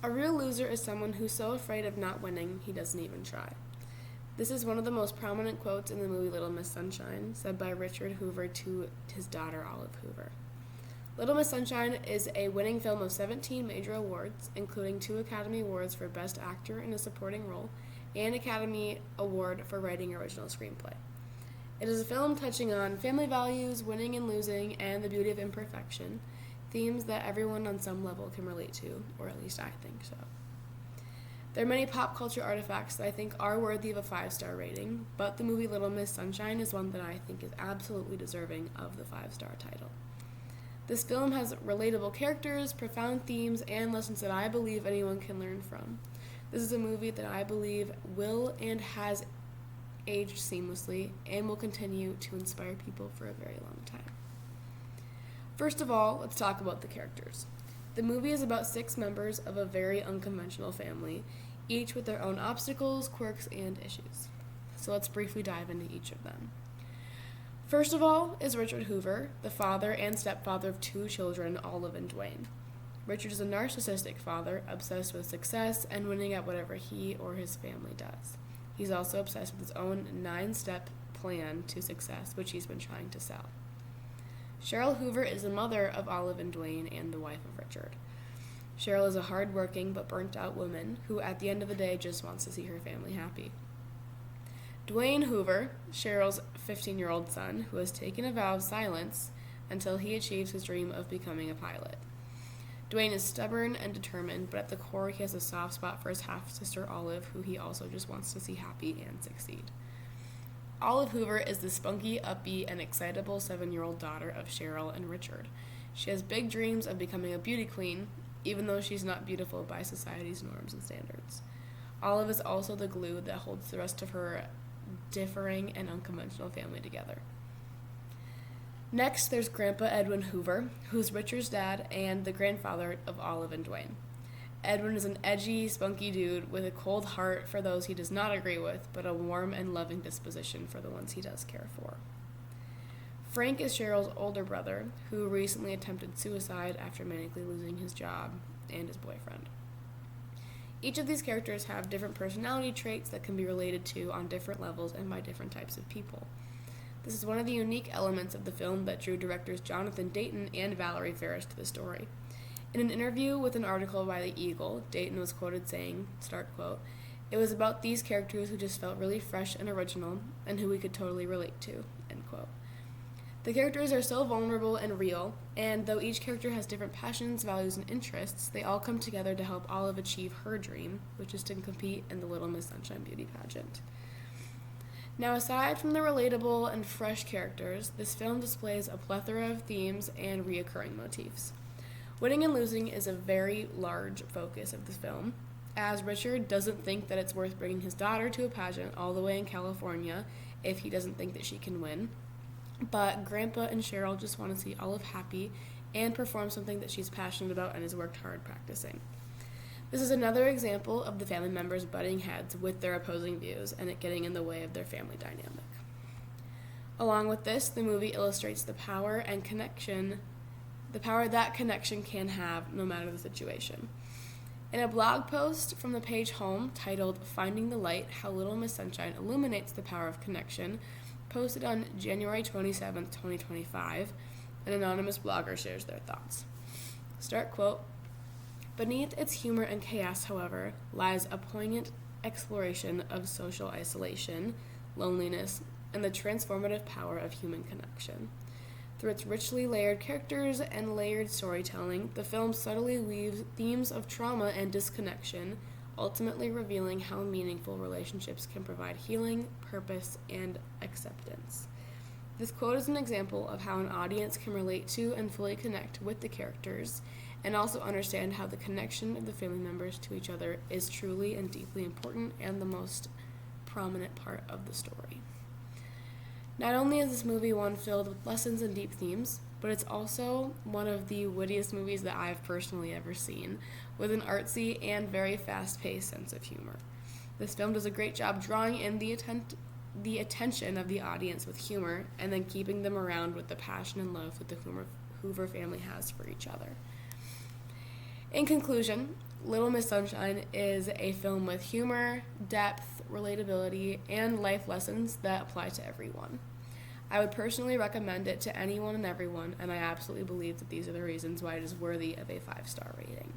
A real loser is someone who's so afraid of not winning he doesn't even try. This is one of the most prominent quotes in the movie Little Miss Sunshine, said by Richard Hoover to his daughter Olive Hoover. Little Miss Sunshine is a winning film of 17 major awards, including 2 Academy Awards for Best Actor in a Supporting Role and Academy Award for Writing Original Screenplay. It is a film touching on family values, winning and losing, and the beauty of imperfection, themes that everyone on some level can relate to, or at least I think so. There are many pop culture artifacts that I think are worthy of a 5-star rating, but the movie Little Miss Sunshine is one that I think is absolutely deserving of the 5-star title. This film has relatable characters, profound themes, and lessons that I believe anyone can learn from. This is a movie that I believe will and has aged seamlessly and will continue to inspire people for a very long time. First of all, let's talk about the characters. The movie is about 6 members of a very unconventional family, each with their own obstacles, quirks, and issues. So let's briefly dive into each of them. First of all is Richard Hoover, the father and stepfather of 2 children, Olive and Dwayne. Richard is a narcissistic father, obsessed with success and winning at whatever he or his family does. He's also obsessed with his own 9-step plan to success, which he's been trying to sell. Cheryl Hoover is the mother of Olive and Dwayne and the wife of Richard. Cheryl is a hard-working but burnt-out woman who, at the end of the day, just wants to see her family happy. Dwayne Hoover, Cheryl's 15-year-old son, who has taken a vow of silence until he achieves his dream of becoming a pilot. Dwayne is stubborn and determined, but at the core he has a soft spot for his half-sister Olive, who he also just wants to see happy and succeed. Olive Hoover is the spunky, upbeat, and excitable 7-year-old daughter of Cheryl and Richard. She has big dreams of becoming a beauty queen, even though she's not beautiful by society's norms and standards. Olive is also the glue that holds the rest of her differing and unconventional family together. Next, there's Grandpa Edwin Hoover, who's Richard's dad and the grandfather of Olive and Dwayne. Edwin is an edgy, spunky dude with a cold heart for those he does not agree with, but a warm and loving disposition for the ones he does care for. Frank is Cheryl's older brother, who recently attempted suicide after manically losing his job and his boyfriend. Each of these characters have different personality traits that can be related to on different levels and by different types of people. This is one of the unique elements of the film that drew directors Jonathan Dayton and Valerie Ferris to the story. In an interview with an article by The Eagle, Dayton was quoted saying, start quote, "It was about these characters who just felt really fresh and original and who we could totally relate to," end quote. The characters are so vulnerable and real, and though each character has different passions, values, and interests, they all come together to help Olive achieve her dream, which is to compete in the Little Miss Sunshine beauty pageant. Now, aside from the relatable and fresh characters, this film displays a plethora of themes and reoccurring motifs. Winning and losing is a very large focus of the film, as Richard doesn't think that it's worth bringing his daughter to a pageant all the way in California if he doesn't think that she can win. But Grandpa and Cheryl just want to see Olive happy and perform something that she's passionate about and has worked hard practicing. This is another example of the family members butting heads with their opposing views and it getting in the way of their family dynamic. Along with this, the movie illustrates the power that connection can have no matter the situation. In a blog post from the page Home titled "Finding the Light: How Little Miss Sunshine Illuminates the Power of Connection," posted on January 27, 2025, an anonymous blogger shares their thoughts. Start quote, "Beneath its humor and chaos, however, lies a poignant exploration of social isolation, loneliness, and the transformative power of human connection. Through its richly layered characters and layered storytelling, the film subtly weaves themes of trauma and disconnection, ultimately revealing how meaningful relationships can provide healing, purpose, and acceptance." This quote is an example of how an audience can relate to and fully connect with the characters, and also understand how the connection of the family members to each other is truly and deeply important and the most prominent part of the story. Not only is this movie one filled with lessons and deep themes, but it's also one of the wittiest movies that I've personally ever seen, with an artsy and very fast-paced sense of humor. This film does a great job drawing in the attention of the audience with humor, and then keeping them around with the passion and love that the Hoover family has for each other. In conclusion, Little Miss Sunshine is a film with humor, depth, relatability, and life lessons that apply to everyone. I would personally recommend it to anyone and everyone, and I absolutely believe that these are the reasons why it is worthy of a 5-star rating.